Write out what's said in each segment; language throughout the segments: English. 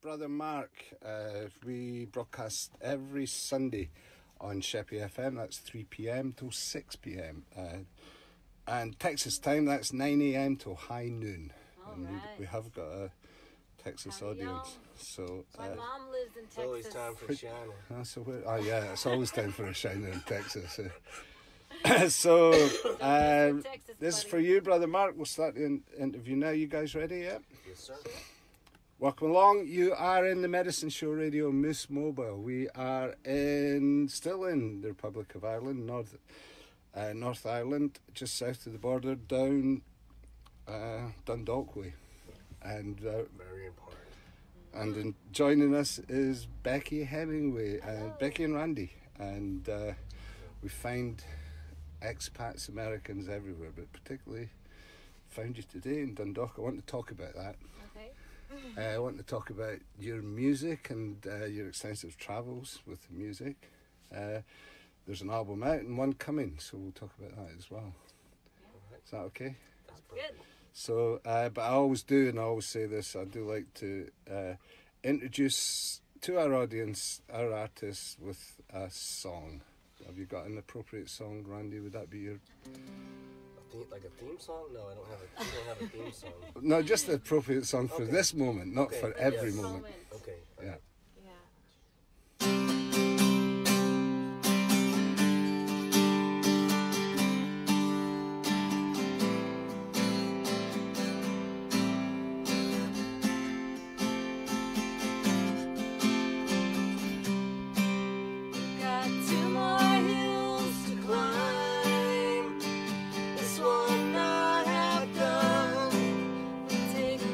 Brother Mark, we broadcast every Sunday on Sheppey FM. That's 3 p.m. till 6 p.m. And Texas time, that's 9 a.m. till high noon. And right. we have got a Texas audience. So my mom lives in Texas. It's always time for a shiner. So oh yeah, it's always time for a shiner in Texas. So this is for you, Brother Mark. We'll start the interview now. You guys ready yet? Yes, sir. Welcome along. You are in the Medicine Show Radio Moose Mobile. We are still in the Republic of Ireland, North Ireland, just south of the border, down Dundalk way. And very important. And joining us is Bekkie Hemingway, Bekkie and Randy. And we find expats, Americans everywhere, but particularly found you today in Dundalk. I want to talk about that. Okay. I want to talk about your music and your extensive travels with the music. There's an album out and one coming, so we'll talk about that as well. Yeah. Is that okay? That's good. So, but I always do, and I always say this, I do like to introduce to our audience, our artists, with a song. Have you got an appropriate song, Randy? Would that be your... Like a theme song? No, I don't have a theme song. No, just the appropriate song for this moment, not Okay. for every moment. Okay. Yeah.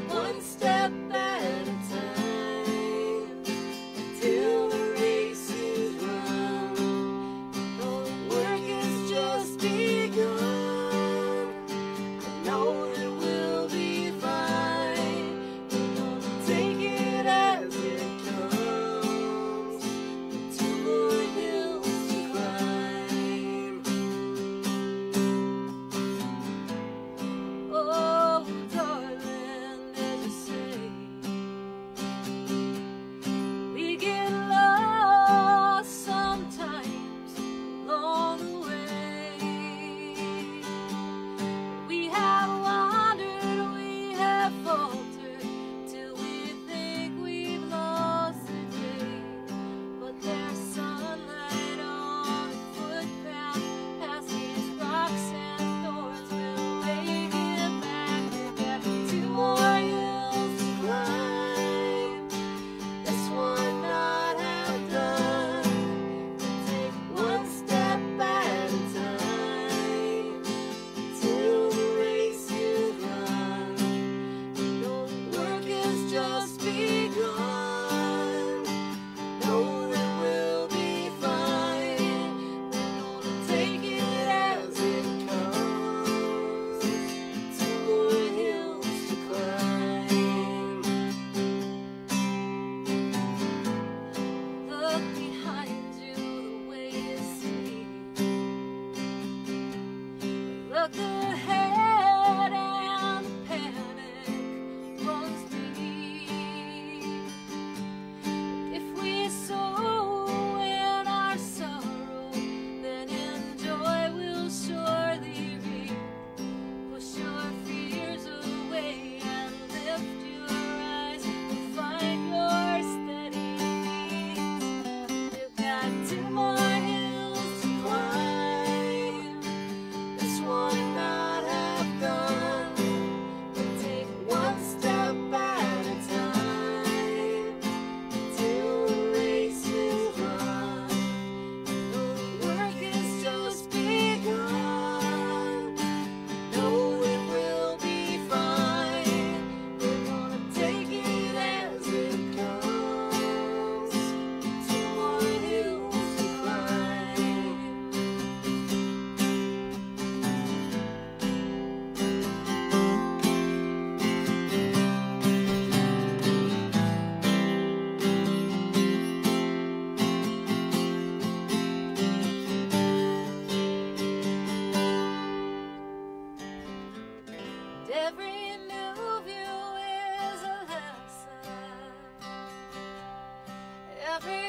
One step at a time.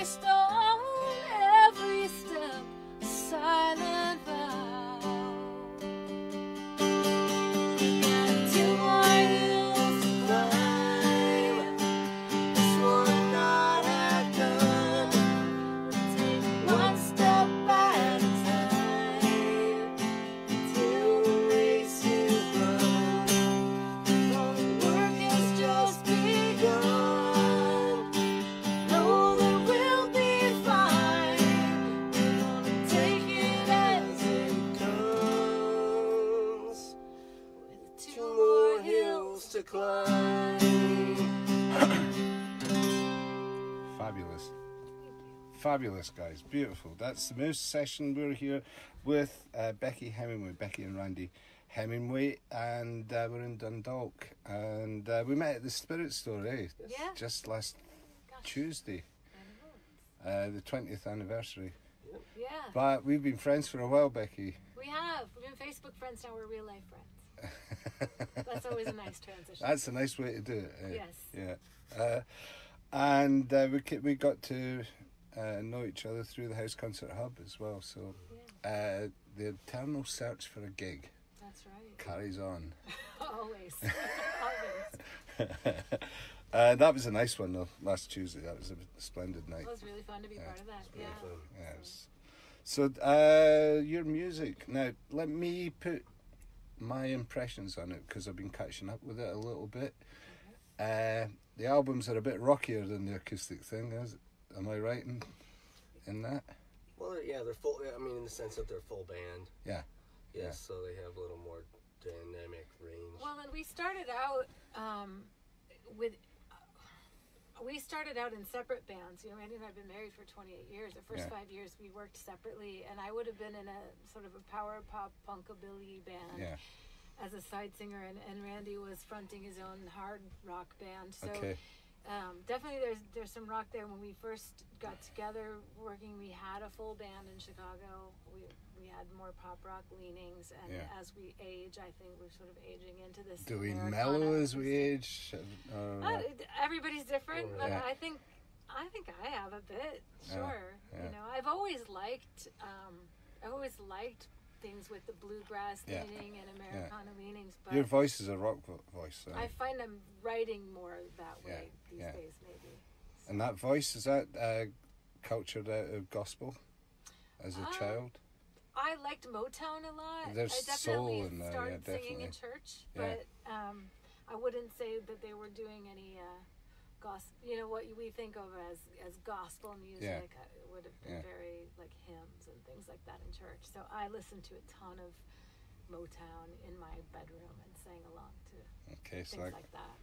stone, every step a silent vow. Got 2 more hills to climb, this one not half done. Take one step at a time till the race is run. The work has just begun. Know that we'll be fine. We're gonna take it as it comes. With 2 more hills to climb. Fabulous. Fabulous, guys. Beautiful. That's the Moose session. We're here with Bekkie Hemingway, Bekkie and Randy Hemingway, and we're in Dundalk. And we met at the Spirit Store, eh? Yeah. Just last Gosh, Tuesday, I know. the 20th anniversary. Yeah, But we've been friends for a while, Bekkie. we have. We've been Facebook friends, now we're real life friends. That's always a nice transition. That's a nice way to do it. Eh? Yes. Yeah. And we got to know each other through the House Concert Hub as well. So Yeah, the eternal search for a gig that's right. carries on. Always. Always. That was a nice one though. Last Tuesday, that was a splendid night. It was really fun to be part of that. Really Yeah. fun. Yes. So your music now. Let me put my impressions on it because I've been catching up with it a little bit. The albums are a bit rockier than the acoustic thing. Am I right in that? Well, they're full. I mean, in the sense that they're full band. Yeah. Yes, Yeah. so they have a little more dynamic range. Well, and we started out we started out in separate bands. You know, Randy and I have been married for 28 years. The first Yeah. 5 years we worked separately, and I would have been in a sort of a power pop punkabilly band Yeah. as a side singer, and Randy was fronting his own hard rock band. So Okay. definitely there's some rock there. When we first got together working, we had a full band in Chicago. We had more pop rock leanings, and Yeah. as we age, I think we're sort of aging into this. Do we Americana mellow as we acoustic. age? Everybody's different, but Yeah. I think I have a bit. Sure, yeah. you know, I've always liked things with the bluegrass Yeah. leaning and Americana leanings, but Your voice is a rock voice, so. I find I'm writing more that way these yeah. days, maybe. And that voice, is that cultured out of gospel as a child? I liked Motown a lot. There's I definitely soul in there, yeah, started singing in definitely. church, Yeah. but I wouldn't say that they were doing any gospel. You know what we think of as gospel music. It would have been Yeah. very like hymns and things like that in church. So I listened to a ton of Motown in my bedroom and sang along to Okay, so things like that.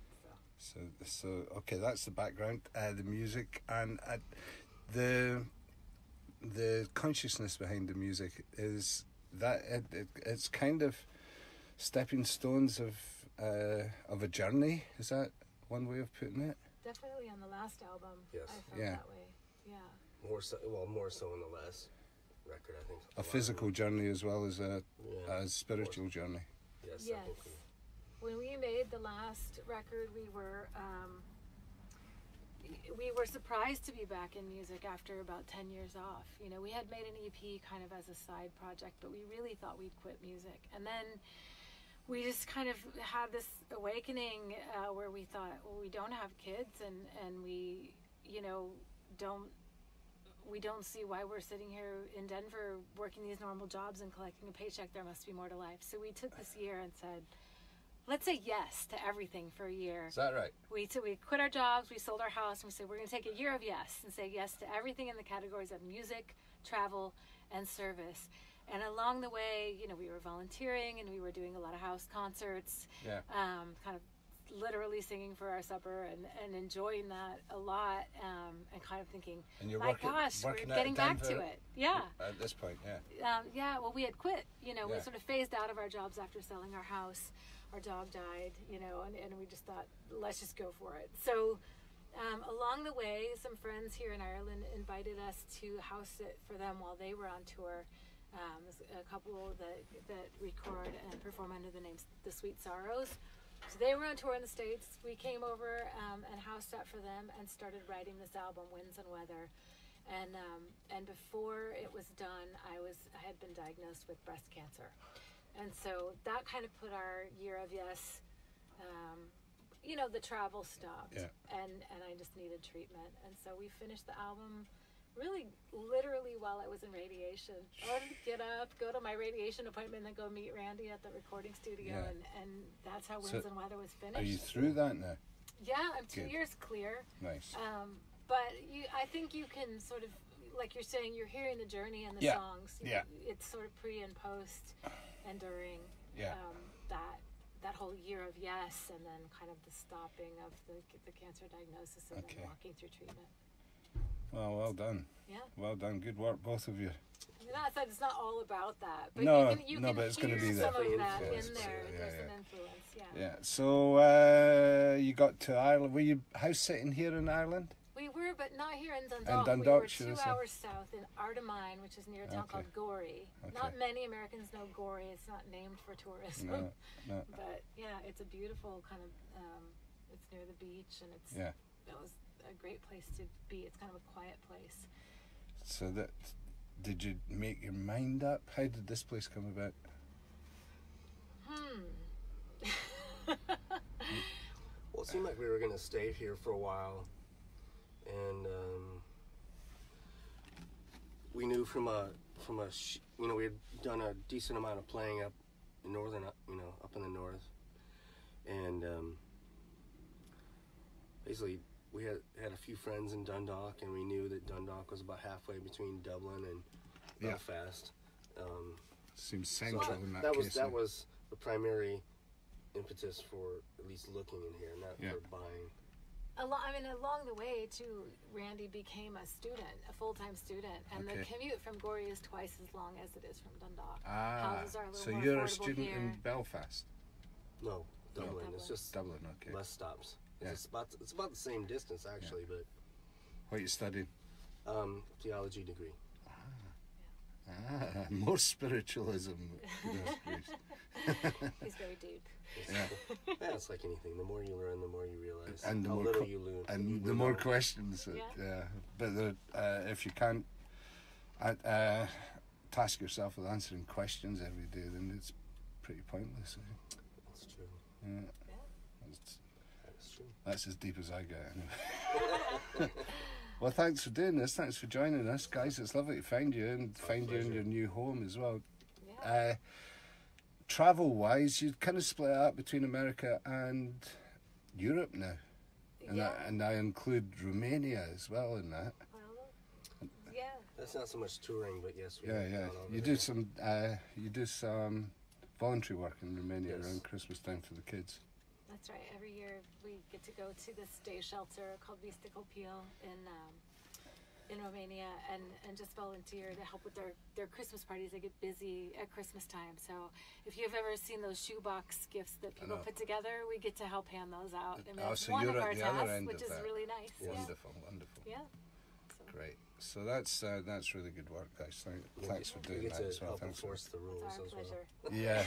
So okay, that's the background, the music, and the consciousness behind the music is that it's kind of stepping stones of a journey. Is that one way of putting it? Definitely on the last album, Yes. I felt Yeah. that way. Yeah. More so in the last record, I think. A physical journey as well as a Yeah. spiritual journey. Yes. Yes. When we made the last record, we were surprised to be back in music after about 10 years off. You know, we had made an EP kind of as a side project, but we really thought we'd quit music. And then we just kind of had this awakening where we thought, well, we don't have kids, and we, you know, we don't see why we're sitting here in Denver working these normal jobs and collecting a paycheck. There must be more to life. So we took this year and said, let's say yes to everything for a year. Is that right? We quit our jobs, we sold our house, and we said we're going to take a year of yes and say yes to everything in the categories of music, travel, and service. And along the way, you know, we were volunteering and we were doing a lot of house concerts, Yeah. kind of literally singing for our supper and enjoying that a lot, and kind of thinking, And you're my gosh, we're working out getting of back to Denver it. Yeah. At this point, yeah. Well, we had quit, you know, we Yeah. sort of phased out of our jobs after selling our house. Our dog died, you know, and we just thought, let's just go for it. So along the way, some friends here in Ireland invited us to house sit for them while they were on tour. There's a couple that record and perform under the name The Sweet Sorrows. So they were on tour in the States. We came over and house sat for them and started writing this album, Winds and Weather. And before it was done, I had been diagnosed with breast cancer, and so that kind of put our year of yes. The travel stopped, and I just needed treatment, and so we finished the album really literally while I was in radiation. I would get up, go to my radiation appointment, and then go meet Randy at the recording studio, and that's how Winds and Weather was finished. Are you through that now? Yeah, I'm 2 years clear. Nice. But I think you can sort of, like you're saying, you're hearing the journey and the songs. It's sort of pre and post and during that whole year of yes, and then kind of the stopping of the cancer diagnosis and then walking through treatment. Well done. Yeah. Well done. Good work, both of you. I mean, that said, it's not all about that, but you can but it's going to be some there. of that in there. There's an influence. Yeah. So you got to Ireland. Were you house sitting here in Ireland? We were, but not here in Dundalk. In Dundalk, we were 2 hours south in Artemine, which is near a town called Gorey. Okay. Not many Americans know Gorey. It's not named for tourism. No. But yeah, it's a beautiful kind of. It's near the beach, and it was a great place to be. It's kind of a quiet place. So did you make your mind up? How did this place come about? Well, it seemed like we were going to stay here for a while, and we knew from we had done a decent amount of playing up in northern, up in the north, and basically we had a few friends in Dundalk, and we knew that Dundalk was about halfway between Dublin and Belfast. Seems central in that case. That was the primary impetus for at least looking in here, not for buying. Along the way, too, Randy became a student, a full-time student, and the commute from Gorey is twice as long as it is from Dundalk. Houses are a little so more you're a affordable student here. in Belfast? No, Dublin. It's just Dublin, okay. bus stops. It's about the same distance, actually, but... What are you studying? Theology degree. More spiritualism. He's very deep. Yeah, it's like anything. The more you learn, the more you realize and how little you learn. And the more questions. But if you can't task yourself with answering questions every day, then it's pretty pointless. That's true. Yeah. That's true. That's as deep as I get, anyway. Well, thanks for doing this. Thanks for joining us, guys. It's lovely to find you and find you in your new home as well. Yeah. Travel-wise, you kind of split it up between America and Europe now. And I include Romania as well in that. Well, yeah. That's not so much touring, but yes. You do some voluntary work in Romania around Christmas time for the kids. That's right. Every year we get to go to this day shelter called Vista Copil in Romania and just volunteer to help with their Christmas parties. They get busy at Christmas time. So if you've ever seen those shoebox gifts that people put together, we get to help hand those out. I mean, it's so one you're of our at the other tasks, end which of is that. really nice. Wonderful. Yeah. Great. So that's really good work, guys. Thanks for doing that as well. Help Thanks enforce the rules It's our as pleasure. well. Yeah.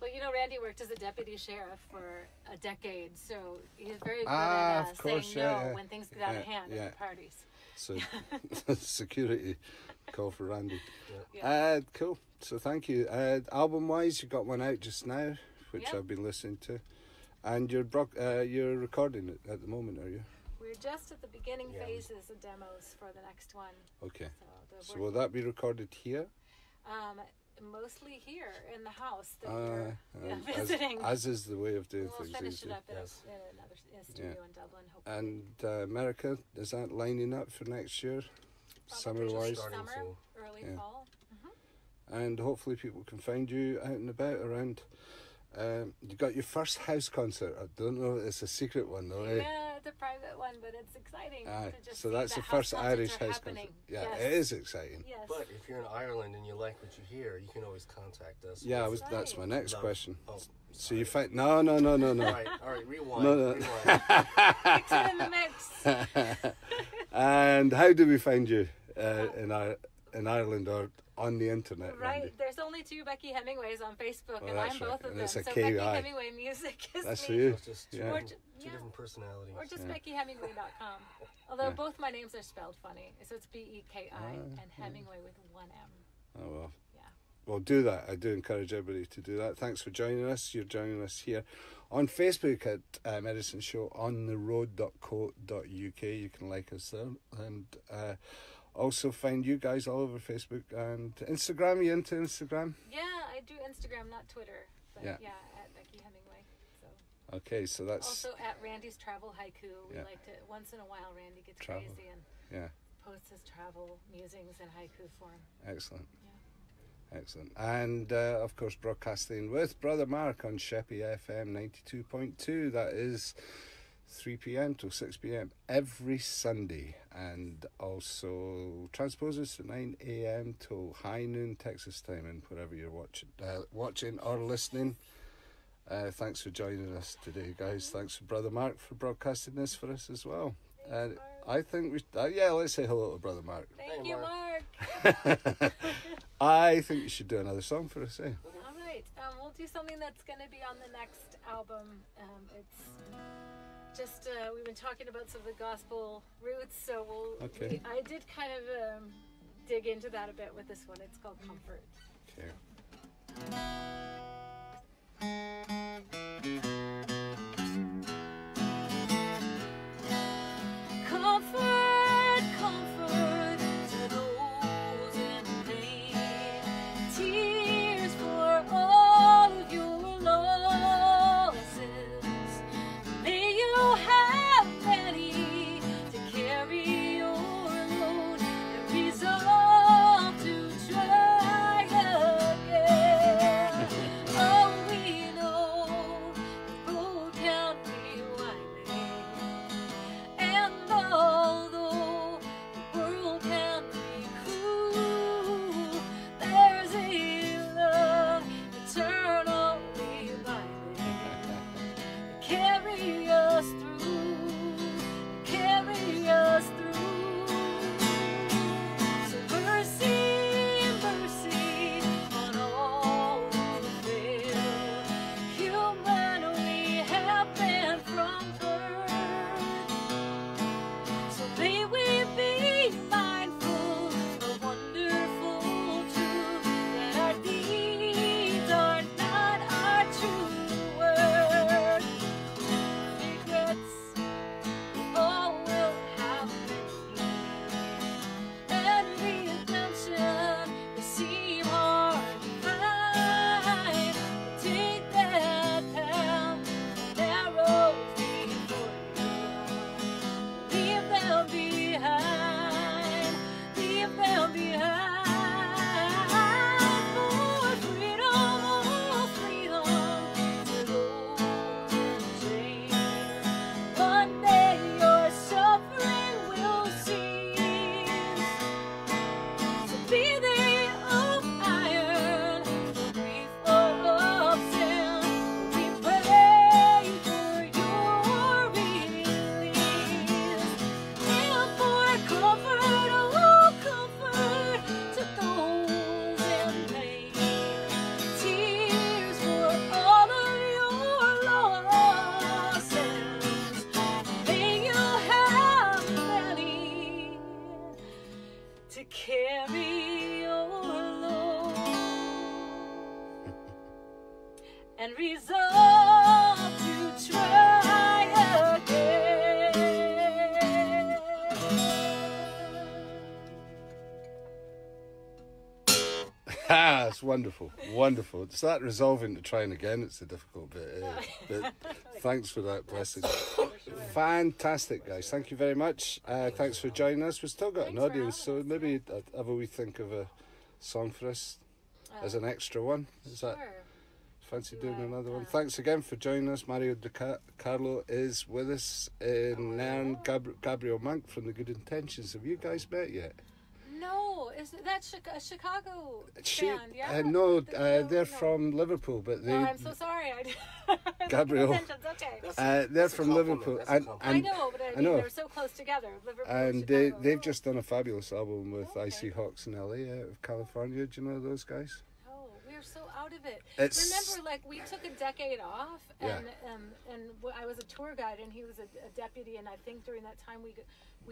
Well, Randy worked as a deputy sheriff for a decade, so he's very good at saying no when things get out of hand at the parties. So security call for Randy. Yeah. Cool. So thank you. Album-wise, you got one out just now, which I've been listening to, and you're recording it at the moment, are you? We're just at the beginning phases of demos for the next one. Okay. So will that be recorded here? Mostly here in the house that we're visiting. As is the way of doing things. We'll finish it up in another studio in Dublin, hopefully. And America, is that lining up for next year? Summer-wise? Summer, early fall. Mm-hmm. And hopefully people can find you out and about around. You got your first house concert. I don't know if it's a secret one though, eh? Yeah, it's a private one, but it's exciting to just so see that's the house first Irish house happening. concert. Yeah, it is exciting. Yes. But if you're in Ireland and you like what you hear, you can always contact us. Yeah, that's my next question. Oh, so you find no. all right, rewind. No. Mix it in the mix. And how do we find you in Ireland or on the internet. Right. Randy. There's only 2 Becky Hemingways on Facebook, Oh, and that's I'm right. both of And them. it's a So KI. Bekkie Hemingway Music is That's me. for you. It's just two, Yeah. Or two different personalities. Or just Yeah. BeckieHemingway.com. Although Yeah. both my names are spelled funny. So it's Beki and yeah. Hemingway with 1 M. Oh, well. Yeah. Well, do that. I do encourage everybody to do that. Thanks for joining us. You're joining us here on Facebook at Medicine Show on the road.co.uk. You can like us there. And also find you guys all over Facebook and Instagram. You into Instagram? Yeah, I do Instagram, not Twitter. But Yeah. yeah, at Bekkie Hemingway. So Okay, so that's also at Randy's Travel Haiku. We Yeah. like to, once in a while, Randy gets Travel. crazy and yeah, posts his travel musings in haiku form. excellent. Yeah. Excellent. And of course, broadcasting with Brother Mark on Sheppey FM 92.2. That is 3 p.m. till 6 p.m. every Sunday. And also transposers to 9 a.m. till high noon Texas time, and wherever you're watching or listening. Thanks for joining us today, guys. Thanks for Brother Mark for broadcasting this for us as well. And I think let's say hello to Brother Mark. Thank Hey, you, Mark. Mark. I think you should do another song for us, eh? All right. We'll do something that's going to be on the next album. It's just, we've been talking about some of the gospel roots, so Okay. I did kind of dig into that a bit with this one. It's called Comfort. Okay. Comfort, comfort to those in pain. Tears for all of your losses. May you have many to carry your load and resolve to try again. Oh, we know the road can be winding. And although the world can be cruel, there's a love eternally binding. Carry us through, carry us through. So mercy, mercy on all who fail. Human we have been from birth. So may we be mindful of wonderful truth, that our deeds are not our true worth. Regrets we all will have many, and redemption may seem hard to find. But take that path narrow before you. Leave them behind, leave them behind. For freedom, oh freedom, to those in chains. One day your suffering will cease. So be they of iron, grief of sin. We pray for your release. And for comfort, oh comfort to those in pain. Tears for all of your losses. May you have many to carry your load and resolve to try again. Ah, it's wonderful, wonderful. It's that resolving to trying again. It's the difficult bit. But thanks for that blessing. Fantastic, guys. Thank you very much. Thanks for joining us. We've still got an Thanks for audience, so having us. maybe have a wee think of a song for us as an extra one. Is that Sure. fancy Do doing I, another one? Thanks again for joining us. Mario De Carlo is with us in Nairn. Gabriel Monk from the Good Intentions. Have you guys met yet? No, is that a Chicago band? Yeah. No, No, they're no. from Liverpool, but they. Oh, I'm so sorry. Gabrielle. Intentions, okay. They're That's a from compliment. Liverpool. That's a And, compliment. I know, but I mean, know. they're so close together. Liverpool, and Chicago. they've just done a fabulous album with Okay. Icy Hawks in LA out of California. Do you know those guys? Oh, we're so out of it. It's- Remember, like, we took a decade off, Yeah. and I was a tour guide, and he was a deputy, and I think during that time we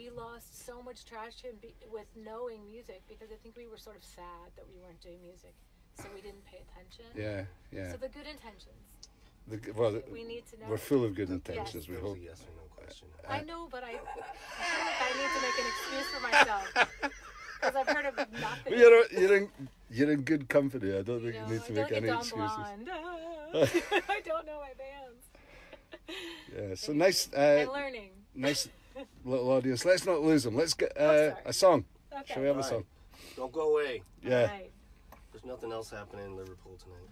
lost so much trash to him with knowing music, because I think we were sort of sad that we weren't doing music, so we didn't pay attention. Yeah, yeah. So the good intentions, Well, we need to know. we're full of good intentions. It We was hope. a yes or no question. I know, but I feel like I need to make an excuse for myself, because I've heard of nothing. You're in good company. I don't You think know, you need to I make don't any get excuses. Blonde. I don't know my bands. Yeah. So nice. I'm learning. Nice little audience. Let's not lose them. Let's get sorry. a song. Okay. Shall we have a All song? Don't go away. Yeah. All right. There's nothing else happening in Liverpool tonight.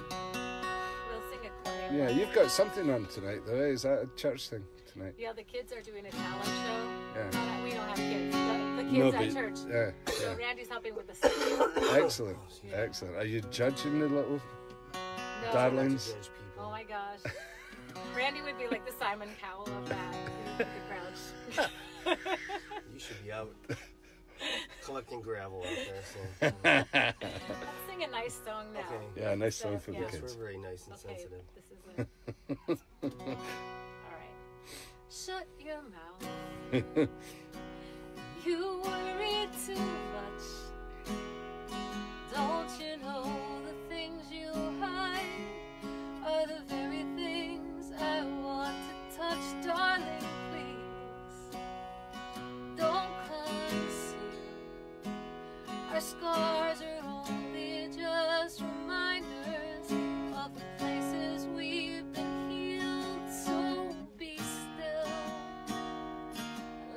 We'll sing a choir. Yeah, you've got something on tonight, though. Is that a church thing tonight? Yeah, the kids are doing a talent show. Yeah. We don't have kids. The kids No, at but- church. Yeah. So Randy's helping with the singing. Excellent. Excellent. Are you judging the little No. darlings? Judge people. Oh my gosh. Randy would be like the Simon Cowell of that. The Crouch. You should be out collecting gravel out there. So. Let's sing a nice song now. Okay. Yeah, nice song for the Yes, kids. we're very nice and Okay, sensitive. this is it. All right. Shut your mouth. You worry too much. Don't you know the things you hide are the very things I want to touch, darling, please. Don't conceal. Our scars are only just reminders of the places we've been healed, so be still.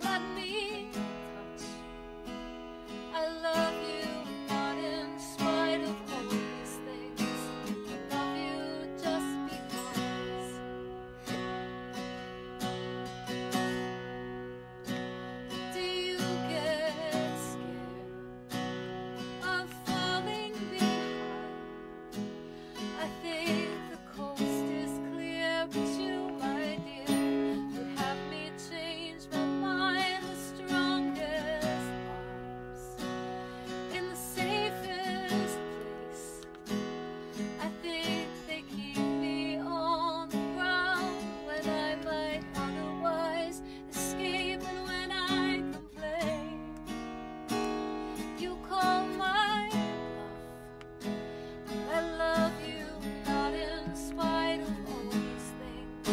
Let me touch. I love you, not in spite of all these things. I love you just because. Do you get scared of falling behind? I think the coast is clear, but you, my dear, would have me change my mind. The strongest arms in the safest place. I think they keep me on the ground when I might otherwise escape, and when I complain, you call my bluff. I love you, not in spite of all these things.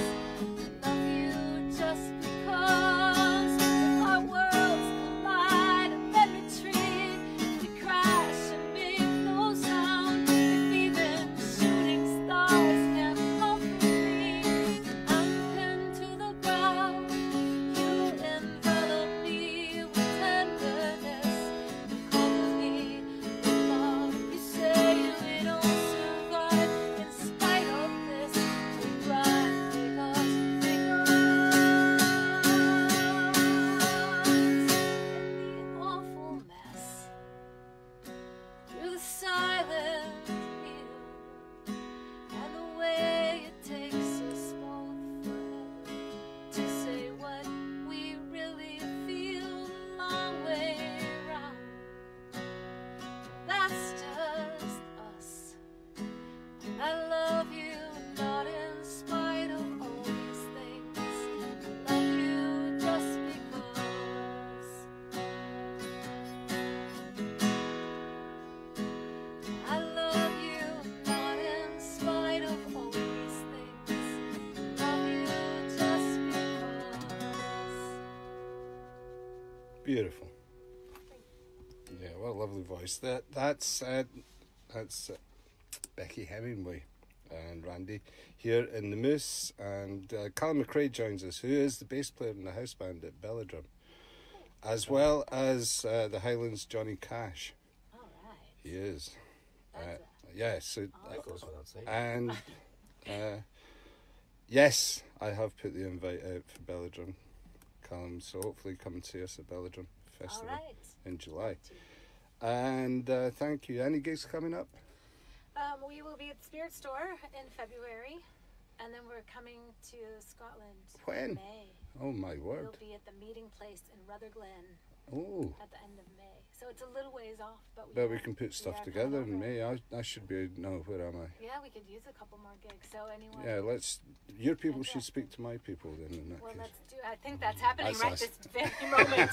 I love you just because. If our worlds collide and then retreat, we crash and make no sound. If even shooting stars can't comfort me, I'm pinned to the ground. You envelop me with tenderness and cover me with love. You say we don't survive in spite of this. We thrive because in the awful mess, through the silent meal, and the way it takes us both forever to say what we really feel the long way around. That's just us. I love you, not in spite of all these things. I love you just because. I love you, not in spite of all these things. I love you just because. Beautiful. Yeah, what a lovely voice. That's Bekkie Hemingway and Randy here in the Moose, and Callum McRae joins us, who is the bass player in the house band at Belladrum, as well as the Highlands Johnny Cash. All right. He is. That's Yeah, so That goes without saying. and yes, I have put the invite out for Belladrum, Callum. So hopefully come and see us at Belladrum all Festival right. in July. And thank you. Any gigs coming up? We will be at Spirit Store in February, and then we're coming to Scotland When? in May. Oh my word. We'll be at the meeting place in Rutherglen Oh. at the end of May. So it's a little ways off, but We can put stuff are together coming in over. May. I should be. No, where am I? Yeah, we could use a couple more gigs. So anyone? Yeah, let's. Your people Fantastic. should speak to my people then. In that Well, case. let's do. I think that's happening That's right us. this very moment.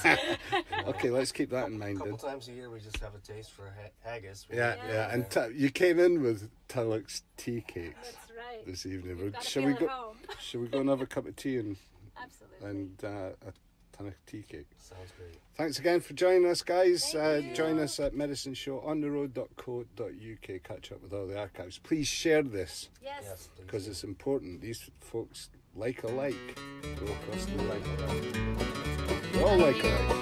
Okay, let's keep that in mind. A couple Then. times a year, we just have a taste for haggis. We Yeah, make yeah, it, and you came in with Tulloch's tea cakes That's right. this evening. You've got to Shall feel we at go? home. Shall we go and have a cup of tea and Absolutely. a ton of tea cake? sounds great. Thanks again for joining us, guys. Thank you. Join us at medicineshow.on-the-road.co.uk. Catch up with all the archives. Please share this Yes. Yes, please. because it's important. These folks like alike. Go across the line. We all like alike.